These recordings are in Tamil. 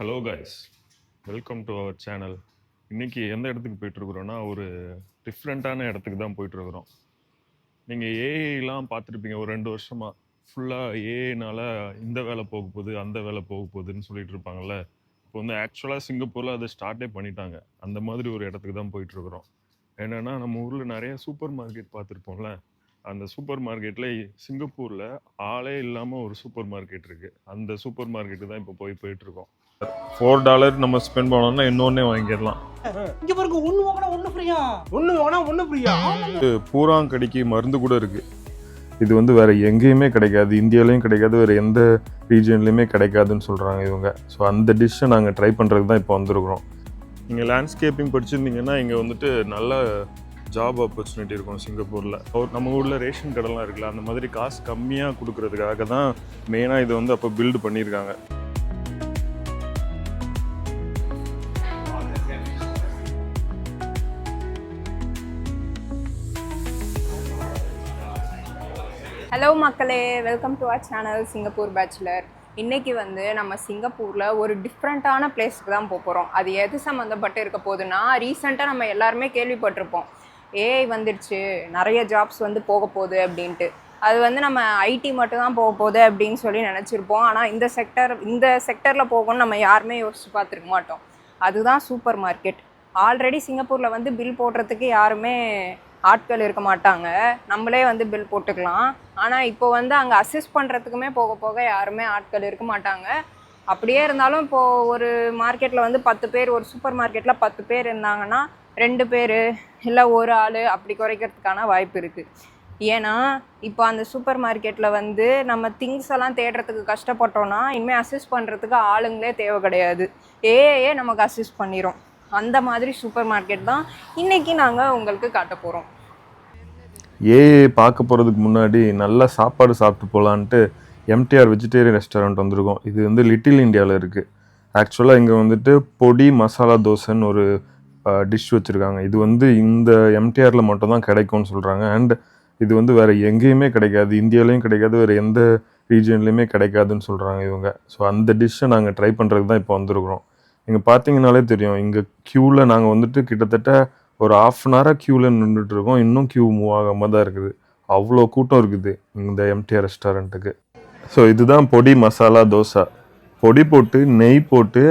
Hello guys, welcome to our channel. இன்றைக்கி எந்த இடத்துக்கு போயிட்டுருக்குறோன்னா, ஒரு டிஃப்ரெண்ட்டான இடத்துக்கு தான் போயிட்டுருக்குறோம். நீங்கள் ஏஐலாம் பார்த்துருப்பீங்க ஒரு 2 வருஷமாக. ஃபுல்லாக ஏஐனால் இந்த வேலை போக போகுது, அந்த வேலை போக போகுதுன்னு சொல்லிட்டு இருப்பாங்கள்ல. இப்போ வந்து ஆக்சுவலாக சிங்கப்பூரில் அதை ஸ்டார்ட்டே பண்ணிட்டாங்க. அந்த மாதிரி ஒரு இடத்துக்கு தான் போயிட்டுருக்குறோம். என்னென்னா, நம்ம ஊரில் நிறைய சூப்பர் மார்க்கெட் பார்த்துருப்போம்ல. அந்த சூப்பர் மார்க்கெட்டில் சிங்கப்பூரில் ஆளே இல்லாமல் ஒரு சூப்பர் மார்க்கெட் இருக்குது. அந்த சூப்பர் மார்க்கெட்டு தான் இப்போ போயிட்டுருக்கோம். $4 நம்ம ஸ்பெண்ட் பண்ணோம்னா இன்னொன்னே வாங்கிடலாம். இங்க பாருங்க, ஒண்ணு வாங்கினா ஒண்ணு ஃப்ரீயா. ஒண்ணு வாங்கினா ஒண்ணு ஃப்ரீயா. பூராங்கடிக்கு மருந்து கூட இருக்கு. இது வந்து வேற எங்கேயுமே கிடைக்காது, இந்தியாலையும் கிடைக்காது, வேற எந்த ரீஜன்லையுமே கிடைக்காதுன்னு சொல்றாங்க இவங்க. ஸோ அந்த டிஷ்ஷை நாங்கள் ட்ரை பண்ணுறதுக்கு தான் இப்போ வந்திருக்கிறோம். நீங்கள் லேண்ட்ஸ்கேப்பிங் படிச்சிருந்தீங்கன்னா இங்கே வந்துட்டு நல்ல ஜாப் ஆப்பர்ச்சுனிட்டி இருக்கும் சிங்கப்பூரில். நம்ம ஊரில் ரேஷன் கடைலாம் இருக்குல்ல, அந்த மாதிரி காசு கம்மியாக கொடுக்கறதுக்காக தான் மெயினாக இது வந்து அப்போ பில்டு பண்ணியிருக்காங்க. ஹலோ மக்களே, welcome to our channel Singapore bachelor. இன்றைக்கி வந்து நம்ம சிங்கப்பூரில் ஒரு டிஃப்ரெண்ட்டான பிளேஸ்க்கு தான் போகிறோம். அது எது சம்மந்தப்பட்டு இருக்க போகுதுன்னா, ரீசெண்டாக நம்ம எல்லாருமே கேள்விப்பட்டிருப்போம், ஏஐ வந்துடுச்சு, நிறைய ஜாப்ஸ் வந்து போக போகுது அப்படின்ட்டு. அது வந்து நம்ம ஐடி மட்டும் தான் போக போகுது அப்படின்னு சொல்லி நினச்சிருப்போம். ஆனால் இந்த செக்டரில் போகணும்னு நம்ம யாருமே யோசிச்சு பார்த்துருக்க மாட்டோம். அதுதான் சூப்பர் மார்க்கெட். ஆல்ரெடி சிங்கப்பூரில் வந்து பில் போடுறதுக்கு யாருமே ஆட்கள் இருக்க மாட்டாங்க, நம்மளே வந்து பில் போட்டுக்கலாம். ஆனால் இப்போ வந்து அங்கே அசிஸ்ட் பண்ணுறதுக்குமே போக போக யாருமே ஆட்கள் இருக்க மாட்டாங்க. அப்படியே இருந்தாலும் இப்போது ஒரு மார்க்கெட்டில் வந்து 10 பேர், ஒரு சூப்பர் மார்க்கெட்டில் 10 பேர் இருந்தாங்கன்னா 2 பேர் இல்லை ஒரு ஆள் அப்படி குறைக்கிறதுக்கான வாய்ப்பு இருக்குது. ஏன்னா இப்போ அந்த சூப்பர் மார்க்கெட்டில் வந்து நம்ம திங்ஸ் எல்லாம் தேடுறதுக்கு கஷ்டப்பட்டோன்னா இனிமேல் அசிஸ்ட் பண்ணுறதுக்கு ஆளுங்களே தேவை கிடையாது, ஏஐயே நமக்கு அசிஸ்ட் பண்ணிடும். அந்த மாதிரி சூப்பர் மார்க்கெட் தான் இன்றைக்கி நாங்கள் உங்களுக்கு காட்ட போகிறோம். ஏஐ பார்க்க போகிறதுக்கு முன்னாடி நல்லா சாப்பாடு சாப்பிட்டு போகலான்ட்டு எம்டிஆர் வெஜிடேரியன் ரெஸ்டாரண்ட் வந்திருக்கோம். இது வந்து லிட்டில் இந்தியாவில் இருக்குது. ஆக்சுவலாக இங்கே வந்துட்டு பொடி மசாலா தோசைன்னு ஒரு டிஷ் வச்சுருக்காங்க. இது வந்து இந்த எம்டிஆரில் மட்டும்தான் கிடைக்கும்னு சொல்கிறாங்க. அண்ட் இது வந்து வேறு எங்கேயுமே கிடைக்காது, இந்தியாவிலையும் கிடைக்காது, வேறு எந்த ரீஜன்லேயுமே கிடைக்காதுன்னு சொல்கிறாங்க இவங்க. ஸோ அந்த டிஷ்ஷை நாங்கள் ட்ரை பண்ணுறதுக்கு தான் இப்போ வந்திருக்கிறோம். இங்கே பார்த்தீங்கனாலே தெரியும், இங்கே க்யூவில் நாங்கள் வந்துட்டு கிட்டத்தட்ட ஒரு 1/2 hour க்யூவில் நின்றுட்டுருக்கோம். இன்னும் க்யூ மூவ் ஆகாமல் தான் இருக்குது. அவ்வளோ கூட்டம் இருக்குது இந்த எம்டிஆர் ரெஸ்டாரண்ட்டுக்கு. ஸோ இதுதான் பொடி மசாலா தோசை. பொடி போட்டு நெய் போட்டு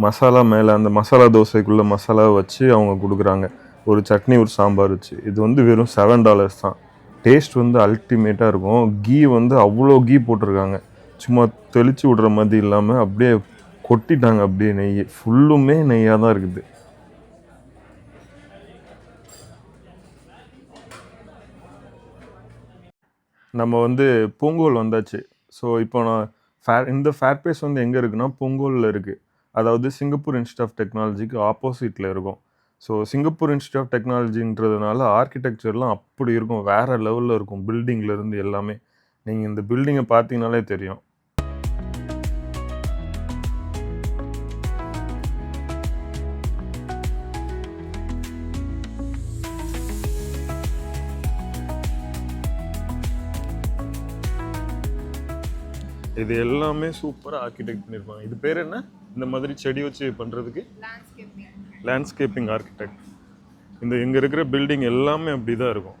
மசாலா மேலே அந்த மசாலா தோசைக்குள்ளே மசாலாவை வச்சு அவங்க கொடுக்குறாங்க. ஒரு சட்னி, ஒரு சாம்பார் வச்சு. இது வந்து வெறும் $7 தான். டேஸ்ட் வந்து அல்டிமேட்டாக இருக்கும். கீ வந்து அவ்வளோ கீ போட்டிருக்காங்க. சும்மா தெளித்து விடுற மாதிரி இல்லாமல் அப்படியே கொட்டிட்டாங்க. அப்படியே நெய் ஃபுல்லுமே நெய்யாக தான் இருக்குது. நம்ம வந்து பூங்கோல் வந்தாச்சு. ஸோ இப்போ நான் இந்த ஃபேர் பிளேஸ் வந்து எங்கே இருக்குன்னா பூங்கோலில் இருக்குது. அதாவது சிங்கப்பூர் இன்ஸ்டியூட் ஆஃப் டெக்னாலஜிக்கு ஆப்போசிட்டில் இருக்கும். ஸோ சிங்கப்பூர் இன்ஸ்டியூட் ஆஃப் டெக்னாலஜின்றதுனால ஆர்கிடெக்சர்லாம் அப்படி இருக்கும், வேறு லெவலில் இருக்கும். பில்டிங்லேருந்து எல்லாமே நீங்கள் இந்த பில்டிங்கை பார்த்தீங்கனாலே தெரியும். இது எல்லாமே சூப்பராக ஆர்கிடெக்ட் பண்ணியிருப்பாங்க. இது பேர் என்ன? இந்த மாதிரி செடி வச்சு பண்ணுறதுக்கு லேண்ட்ஸ்கேப்பிங் ஆர்கிடெக்ட். இந்த இங்கே இருக்கிற பில்டிங் எல்லாமே அப்படி தான் இருக்கும்.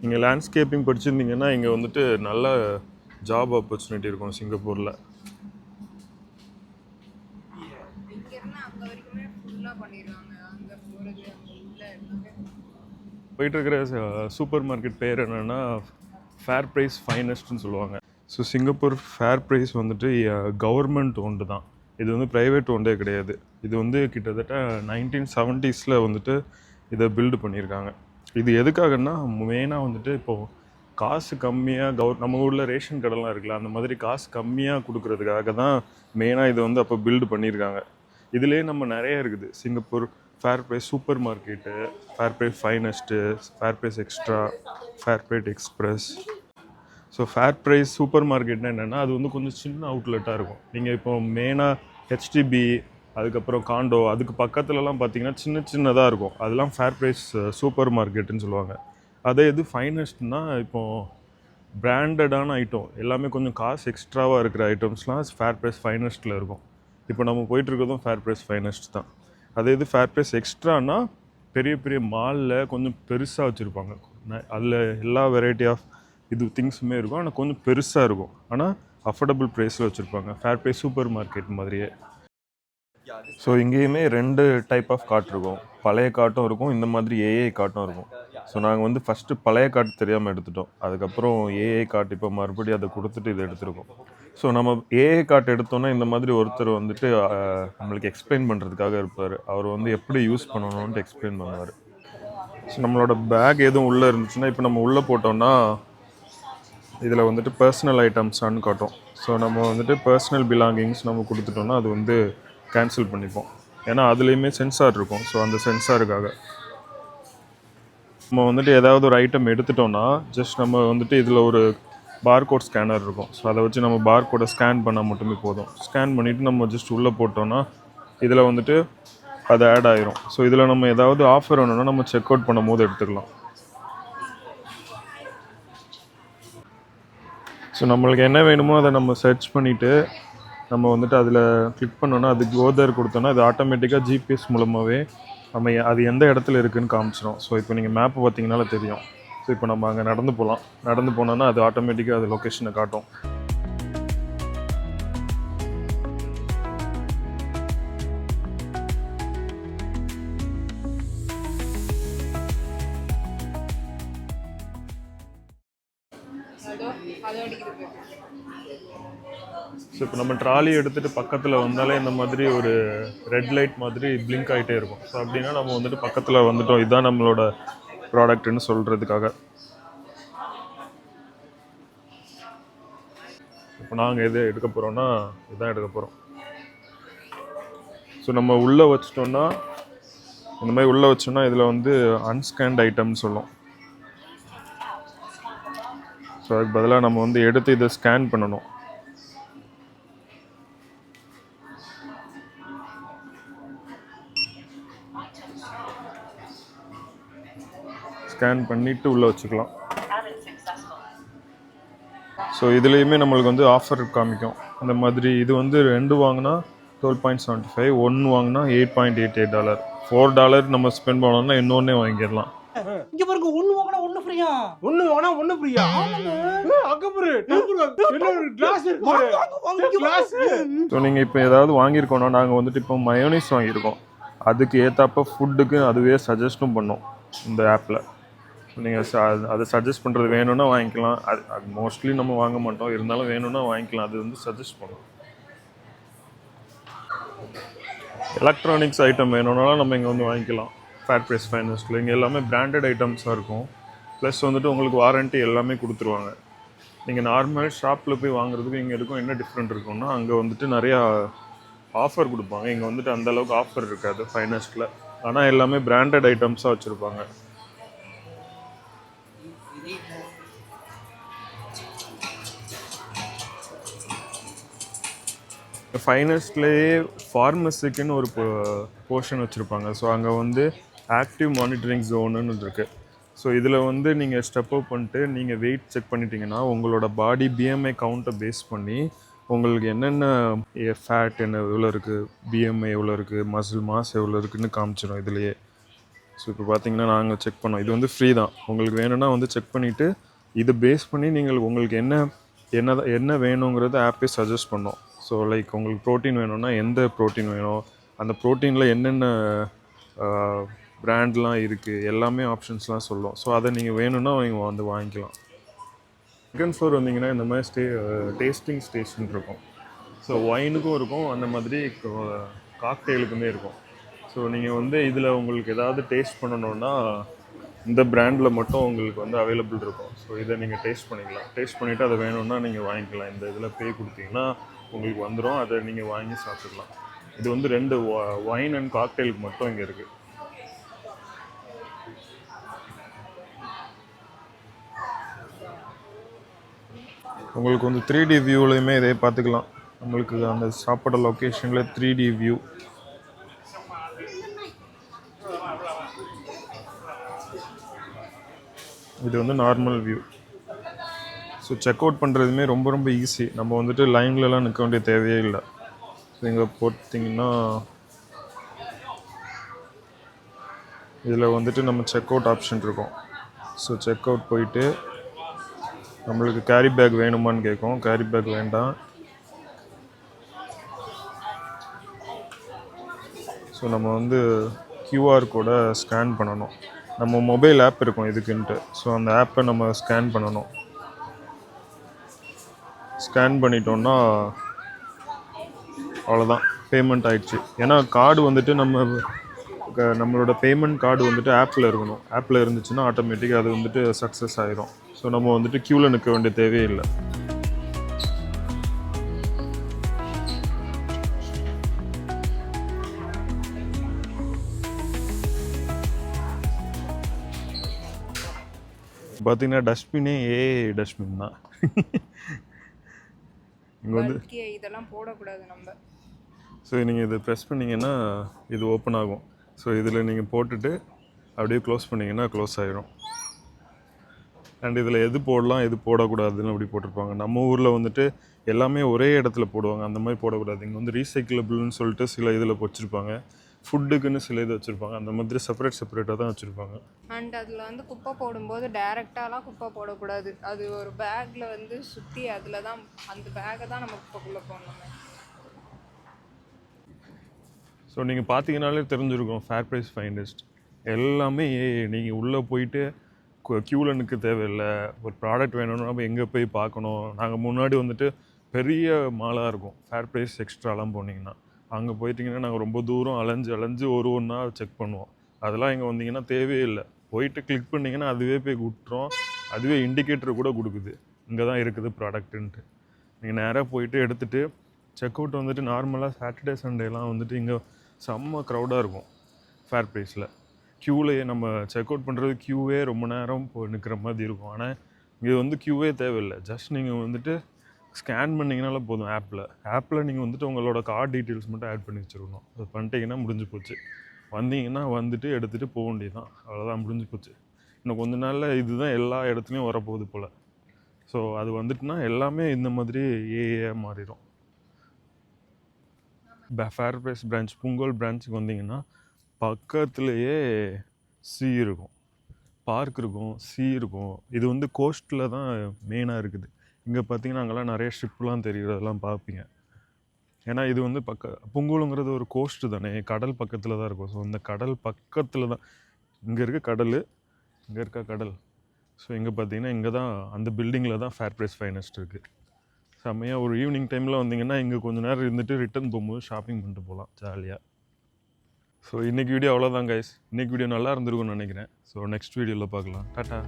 நீங்கள் லேண்ட்ஸ்கேப்பிங் படிச்சிருந்தீங்கன்னா இங்கே வந்துட்டு நல்ல ஜாப் ஆப்பர்ச்சுனிட்டி இருக்கும் சிங்கப்பூரில். போயிட்டுருக்கிற சூப்பர் மார்க்கெட் பேர் என்னென்னா ஃபேர் ப்ரைஸ் ஃபைனஸ்ட்னு சொல்லுவாங்க. ஸோ சிங்கப்பூர் ஃபேர் ப்ரைஸ் வந்துட்டு கவர்மெண்ட் ஓன்டு தான். இது வந்து ப்ரைவேட் ஓன்டே கிடையாது. இது வந்து கிட்டத்தட்ட 1970s வந்துட்டு இதை பில்டு பண்ணியிருக்காங்க. இது எதுக்காகன்னா, மெயினாக வந்துட்டு இப்போது காசு கம்மியாக நம்ம ஊரில் ரேஷன் கடைலாம் இருக்குல்ல, அந்த மாதிரி காசு கம்மியாக கொடுக்கறதுக்காக தான் மெயினாக இதை வந்து அப்போ பில்டு பண்ணியிருக்காங்க. இதுலேயே நம்ம நிறைய இருக்குது. Singapore fair price super market, fair price finest, fair price extra, fair price express. So fair price super மார்க்கெட்னா என்னென்னா, அது வந்து கொஞ்சம் சின்ன அவுட்லெட்டாக இருக்கும். நீங்கள் இப்போ மெயினாக ஹெச்டிபி, அதுக்கப்புறம் காண்டோ, அதுக்கு பக்கத்துலலாம் பார்த்தீங்கன்னா சின்னதாக இருக்கும். அதெல்லாம் ஃபேர் ப்ரைஸ் சூப்பர் மார்க்கெட்டுன்னு சொல்லுவாங்க. அதே இது ஃபைனஸ்ட்னா இப்போது பிராண்டடான ஐட்டம் எல்லாமே கொஞ்சம் காசு எக்ஸ்ட்ராவாக இருக்கிற ஐட்டம்ஸ்லாம் ஃபேர் ப்ரைஸ் ஃபைனஸ்ட்டில் இருக்கும். இப்போ நம்ம போயிட்டுருக்கிறதும் ஃபேர் ப்ரைஸ் ஃபைனஸ்ட் தான். அதே இது ஃபேர் ப்ரைஸ் எக்ஸ்ட்ரானா பெரிய பெரிய மாலில் கொஞ்சம் பெருசாக வச்சுருப்பாங்க. அதில் எல்லா வெரைட்டி ஆஃப் இது திங்ஸுமே இருக்கும், ஆனால் கொஞ்சம் பெருசாக இருக்கும், ஆனால் அஃபோர்டபுள் ப்ரைஸில் வச்சுருப்பாங்க. ஃபேர் ப்ரைஸ் சூப்பர் மார்க்கெட் மாதிரியே. ஸோ இங்கேயுமே 2 டைப் ஆஃப் கார்ட் இருக்கும். பழைய கார்ட்டும் இருக்கும், இந்த மாதிரி ஏஐ கார்ட்டும் இருக்கும். ஸோ நாங்கள் வந்து ஃபஸ்ட்டு பழைய கார்ட் தெரியாமல் எடுத்துட்டோம். அதுக்கப்புறம் ஏஐ கார்ட் இப்போ மறுபடியும் அதை கொடுத்துட்டு இதை எடுத்துருக்கோம். ஸோ நம்ம ஏஐ கார்ட் எடுத்தோன்னா இந்த மாதிரி ஒருத்தர் வந்துட்டு நம்மளுக்கு எக்ஸ்பிளைன் பண்ணுறதுக்காக இருப்பார். அவர் வந்து எப்படி யூஸ் பண்ணணும்ன்ட்டு எக்ஸ்பிளைன் பண்ணுவார். ஸோ நம்மளோட பேக் எதுவும் உள்ளே இருந்துச்சுன்னா இப்போ நம்ம உள்ளே போட்டோம்னா இதில் வந்துட்டு பர்சனல் ஐட்டம்ஸான்னு காட்டும். ஸோ நம்ம வந்துட்டு பர்சனல் பிலாங்கிங்ஸ் நம்ம கொடுத்துட்டோம்னா அது வந்து கேன்சல் பண்ணிப்போம். ஏன்னா அதுலேயுமே சென்சார் இருக்கும். ஸோ அந்த சென்சாருக்காக நம்ம வந்துட்டு ஏதாவது ஒரு ஐட்டம் எடுத்துட்டோம்னா ஜஸ்ட் நம்ம வந்துட்டு இதில் ஒரு பார்கோட் ஸ்கேனர் இருக்கும். ஸோ அதை வச்சு நம்ம பார்கோடை ஸ்கேன் பண்ணால் மட்டுமே போதும். ஸ்கேன் பண்ணிவிட்டு நம்ம ஜஸ்ட் உள்ளே போட்டோம்னா இதில் வந்துட்டு அது ஆட் ஆயிரும். ஸோ இதில் நம்ம ஏதாவது ஆஃபர் வேணும்னா நம்ம செக் அவுட் பண்ணும் போது எடுத்துக்கலாம். ஸோ நம்மளுக்கு என்ன வேணுமோ அதை நம்ம சர்ச் பண்ணிவிட்டு நம்ம வந்துட்டு அதில் கிளிக் பண்ணோன்னா அது கோதர் கொடுத்தோன்னா அது ஆட்டோமேட்டிக்காக ஜிபிஎஸ் மூலமாகவே நம்ம அது எந்த இடத்துல இருக்குதுன்னு காமிச்சிடும். ஸோ இப்போ நீங்கள் மேப்பு பார்த்தீங்கனால தெரியும். ஸோ இப்போ நம்ம அங்கே நடந்து போகலாம். நடந்து போனோன்னா அது ஆட்டோமேட்டிக்காக அது லொக்கேஷனை காட்டும். ஸோ இப்போ நம்ம ட்ராலி எடுத்துகிட்டு பக்கத்தில் வந்தாலே இந்த மாதிரி ஒரு ரெட் லைட் மாதிரி பிளிங்க் ஆகிட்டே இருக்கும். ஸோ அப்படின்னா நம்ம வந்துட்டு பக்கத்தில் வந்துட்டோம், இதுதான் நம்மளோட ப்ராடக்ட்னு சொல்கிறதுக்காக. இப்போ நாங்கள் எது எடுக்க போகிறோன்னா இதுதான் எடுக்க போகிறோம். ஸோ நம்ம உள்ளே வச்சிட்டோன்னா இந்த மாதிரி உள்ளே வச்சோன்னா இதில் வந்து அன்ஸ்கேன்ட் ஐட்டம்னு சொல்லும். ஸோ அதுக்கு பதிலாக நம்ம வந்து எடுத்து இதை ஸ்கேன் பண்ணணும். ஸ்கேன் பண்ணிவிட்டு உள்ளே வச்சுக்கலாம். ஸோ இதுலேயுமே நம்மளுக்கு வந்து ஆஃபர் காமிக்கும். இந்த மாதிரி இது வந்து 2 வாங்கினா $12.75, 1 வாங்கினா $8.88, $4 நம்ம ஸ்பெண்ட் பண்ணோம்னா இன்னொன்னே வாங்கிடலாம். இங்க பாருங்க, ஒன்னு வாங்கினா ஒன்னு ஃப்ரீயா. ஒன்னு வாங்கினா ஒன்னு ஃப்ரீயா? அக்கப்புரு கிளாஸ் இருக்கு, கிளாஸ். ஸோ நீங்கள் இப்போ ஏதாவது வாங்கியிருக்கோன்னா நாங்கள் வந்துட்டு இப்போ மயோனைஸ் வாங்கியிருக்கோம். அதுக்கு ஏற்றாப்ப ஃபுட்டுக்கு அதுவே சஜஸ்ட்டும் பண்ணோம் இந்த ஆப்பில். நீங்கள் அதை சஜஸ்ட் பண்ணுறது வேணும்னா வாங்கிக்கலாம். அது மோஸ்ட்லி நம்ம வாங்க மாட்டோம், இருந்தாலும் வேணும்னா வாங்கிக்கலாம். அது வந்து சஜஸ்ட் பண்ணும். எலக்ட்ரானிக்ஸ் ஐட்டம் வேணும்னாலும் நம்ம இங்கே வந்து வாங்கிக்கலாம். ஃபேர் ப்ரைஸ் ஃபைனஸ்ட்டில் இங்கே எல்லாமே பிராண்டட் ஐட்டம்ஸாக இருக்கும். ப்ளஸ் வந்துட்டு உங்களுக்கு வாரண்ட்டி எல்லாமே கொடுத்துருவாங்க. நீங்கள் நார்மல் ஷாப்பில் போய் வாங்குறதுக்கு இங்கே இருக்கும் என்ன டிஃப்ரெண்ட் இருக்கும்னா அங்கே வந்துட்டு நிறையா ஆஃபர் கொடுப்பாங்க. இங்கே வந்துட்டு அந்தளவுக்கு ஆஃபர் இருக்காது ஃபைனஸ்ட்டில். ஆனால் எல்லாமே பிராண்டட் ஐட்டம்ஸாக வச்சுருப்பாங்க. ஃபைனஸ்ட்லேயே ஃபார்மசிக்குன்னு ஒரு போர்ஷன் வச்சுருப்பாங்க. ஸோ அங்கே வந்து ஆக்டிவ் மானிட்டரிங் ஜோனுன்னு இருக்குது. ஸோ இதில் வந்து நீங்கள் ஸ்டெப் அப் பண்ணிட்டு நீங்கள் வெயிட் செக் பண்ணிட்டீங்கன்னா உங்களோட பாடி பிஎம்ஐ கவுண்ட்டை பேஸ் பண்ணி உங்களுக்கு என்னென்ன ஃபேட் என்ன எவ்வளோ இருக்குது, பிஎம்ஐ எவ்வளோ இருக்குது, மசில் மாஸ் எவ்வளோ இருக்குதுன்னு காமிச்சிடும் இதுலையே. ஸோ இப்போ பார்த்தீங்கன்னா நாங்கள் செக் பண்ணோம். இது வந்து ஃப்ரீ தான். உங்களுக்கு வேணும்னா வந்து செக் பண்ணிவிட்டு இதை பேஸ் பண்ணி நீங்கள் உங்களுக்கு என்ன வேணுங்கிறத ஆப்பே சஜஸ்ட் பண்ணோம். ஸோ லைக் உங்களுக்கு ப்ரோட்டீன் வேணும்னா எந்த ப்ரோட்டீன் வேணும், அந்த ப்ரோட்டீனில் என்னென்ன பிராண்ட்லாம் இருக்குது, எல்லாமே ஆப்ஷன்ஸ்லாம் சொல்லும். ஸோ அதை நீங்கள் வேணும்னா நீங்கள் வந்து வாங்கிக்கலாம். செகண்ட் ஃப்ளோர் வந்தீங்கன்னா இந்த மாதிரி டேஸ்டிங் ஸ்டேஷன் இருக்கும். ஸோ ஒயினுக்கும் இருக்கும், அந்த மாதிரி காக்டெயிலுக்குமே இருக்கும். ஸோ நீங்கள் வந்து இதில் உங்களுக்கு ஏதாவது டேஸ்ட் பண்ணணுன்னா இந்த பிராண்டில் மட்டும் உங்களுக்கு வந்து அவைலபிள் இருக்கும். ஸோ இதை நீங்கள் டேஸ்ட் பண்ணிக்கலாம். டேஸ்ட் பண்ணிவிட்டு அதை வேணும்னா நீங்கள் வாங்கிக்கலாம். இந்த இதில் பே கொடுத்தீங்கன்னா உங்களுக்கு வந்துடும், அதை நீங்கள் வாங்கி சாப்பிட்டுக்கலாம். இது வந்து 2 ஒயின் அண்ட் காக்டெயிலுக்கு மட்டும் இங்கே இருக்குது. உங்களுக்கு வந்து 3D வியூலையுமே இதே பார்த்துக்கலாம். நம்மளுக்கு அந்த சாப்பாடு லொக்கேஷனில் 3D வியூ. இது வந்து normal view. So check out பண்ணுறதுமே ரொம்ப ரொம்ப ஈஸி. நம்ம வந்துட்டு லைன்லலாம் நிற்க வேண்டிய தேவையே இல்லை. ஸோ இங்கே போட்டிங்கன்னா இதில் வந்துட்டு நம்ம செக் அவுட் ஆப்ஷன் இருக்கும். ஸோ செக் அவுட் போயிட்டு நம்மளுக்கு கேரி பேக் வேணுமான்னு கேட்கும். கேரி பேக் வேண்டாம். ஸோ நம்ம வந்து QR கோடை ஸ்கேன் பண்ணணும். நம்ம மொபைல் ஆப் இருக்கும் இதுக்குன்ட்டு. ஸோ அந்த ஆப்பை நம்ம ஸ்கேன் பண்ணணும். ஸ்கேன் பண்ணிட்டோன்னா அவ்வளோதான், பேமெண்ட் ஆயிடுச்சு. ஏன்னா கார்டு வந்துட்டு நம்மளோட பேமெண்ட் கார்டு வந்துட்டு ஆப்பில் இருக்கணும். ஆப்பில் இருந்துச்சுன்னா ஆட்டோமேட்டிக்காக அது வந்துட்டு சக்ஸஸ் ஆயிரும். ஸோ நம்ம வந்துட்டு க்யூவில் நிற்க வேண்டிய தேவையே இல்லை. பார்த்தீங்கன்னா டஸ்ட்பினே டஸ்ட்பின் தான். இங்கே வந்து இதெல்லாம் போடக்கூடாது நம்ம. ஸோ நீங்கள் இதை ப்ரெஸ் பண்ணிங்கன்னா இது ஓப்பன் ஆகும். ஸோ இதில் நீங்கள் போட்டுட்டு அப்படியே க்ளோஸ் பண்ணிங்கன்னா க்ளோஸ் ஆகிடும். அண்ட் இதில் எது போடலாம் எது போடக்கூடாதுன்னு அப்படி போட்டிருப்பாங்க. நம்ம ஊரில் வந்துட்டு எல்லாமே ஒரே இடத்துல போடுவாங்க. அந்த மாதிரி போடக்கூடாது. இங்கே வந்து ரீசைக்கிளபிள்னு சொல்லிட்டு சில இதில் வச்சுருப்பாங்க. ஃபுட்டுக்குன்னு சில இது வச்சுருப்பாங்க. அந்த மாதிரி செப்பரேட்டாக தான் வச்சுருப்பாங்க. அண்ட் அதில் வந்து குப்பை போடும்போது டைரெக்டாலாம் குப்பை போடக்கூடாது. அது ஒரு பேக்கில் வந்து சுற்றி அதில் தான் அந்த பேக்கை தான் நம்ம குப்பைக்குள்ளே போடணும். ஸோ நீங்கள் பார்த்தீங்கன்னாலே தெரிஞ்சிருக்கும் ஃபேர் ப்ரைஸ் ஃபைனஸ்ட் எல்லாமே நீங்கள் உள்ளே போயிட்டு க்யூவில் நிற்க தேவையில்லை. ஒரு ப்ராடக்ட் வேணும்னா நம்ம எங்கே போய் பார்க்கணும். நாங்கள் முன்னாடி வந்துட்டு பெரிய மாலாக இருக்கும். ஃபேர் ப்ரைஸ் எக்ஸ்ட்ராலாம் போனீங்கன்னா அங்கே போயிட்டிங்கன்னா நாங்கள் ரொம்ப தூரம் அலைஞ்சு ஒரு ஒன்றா செக் பண்ணுவோம். அதெல்லாம் இங்கே வந்தீங்கன்னா தேவையே இல்லை. போயிட்டு கிளிக் பண்ணிங்கன்னா அதுவே போய் விட்டுரும். அதுவே இண்டிகேட்டர் கூட கொடுக்குது, இங்கே தான் இருக்குது ப்ராடக்ட்டுன்ட்டு. நீங்கள் நேராக போயிட்டு எடுத்துகிட்டு செக் அவுட் வந்துட்டு நார்மலாக சாட்டர்டே சண்டேலாம் வந்துட்டு இங்கே செம்ம க்ரௌடாக இருக்கும் ஃபேர் ப்ரைஸில். க்யூவிலே நம்ம செக் அவுட் பண்ணுறது க்யூவே ரொம்ப நேரம் நிற்கிற மாதிரி இருக்கும். ஆனால் இங்கே வந்து க்யூவே தேவையில்லை. ஜஸ்ட் நீங்கள் வந்துட்டு ஸ்கேன் பண்ணிங்கனால போதும். ஆப்பில் நீங்கள் வந்துட்டு உங்களோட கார்டு டீட்டெயில்ஸ் மட்டும் ஆட் பண்ணி வச்சுருக்கணும். அது பண்ணிட்டீங்கன்னா முடிஞ்சு போச்சு. வந்தீங்கன்னா வந்துட்டு எடுத்துகிட்டு போக வேண்டியதுதான். அவ்வளோதான், முடிஞ்சு போச்சு. இன்னும் கொஞ்ச நாளில் இதுதான் எல்லா இடத்துலையும் வரப்போகுது போல். ஸோ அது வந்துட்டுனா எல்லாமே இந்த மாதிரி மாறிடும். ஃபேர் ப்ரைஸ் பிரான்ச் புங்கோல் பிரான்ச்சுக்கு வந்தீங்கன்னா பக்கத்துலேயே சி இருக்கும், பார்க் இருக்கும், சி இருக்கும். இது வந்து கோஸ்ட்டில் தான் மெயினாக இருக்குது. இங்கே பார்த்தீங்கன்னா அங்கெல்லாம் நிறைய ஷிப்லாம் தெரிகிறதெல்லாம் பார்ப்பீங்க. ஏன்னா இது வந்து புங்கோலுங்கிறது ஒரு கோஸ்ட்டு தானே, கடல் பக்கத்தில் தான் இருக்கும். ஸோ இந்த கடல் பக்கத்தில் தான் இங்கே இருக்க கடல். ஸோ இங்கே பார்த்தீங்கன்னா இங்கே தான் அந்த பில்டிங்கில் தான் ஃபேர் ப்ரைஸ் ஃபைனஸ்ட் இருக்குது. செம்மையாக ஒரு ஈவினிங் டைமில் வந்தீங்கன்னா இங்கே கொஞ்சம் நேரம் இருந்துட்டு ரிட்டர்ன் போகும்போது ஷாப்பிங் பண்ணிட்டு போகலாம் ஜாலியாக. ஸோ இன்றைக்கி வீடியோ அவ்வளோதான் கைஸ். இன்றைக்கி வீடியோ நல்லா இருந்திருக்கும்னு நினைக்கிறேன். ஸோ நெக்ஸ்ட் வீடியோவில் பார்க்கலாம். டாட்டா.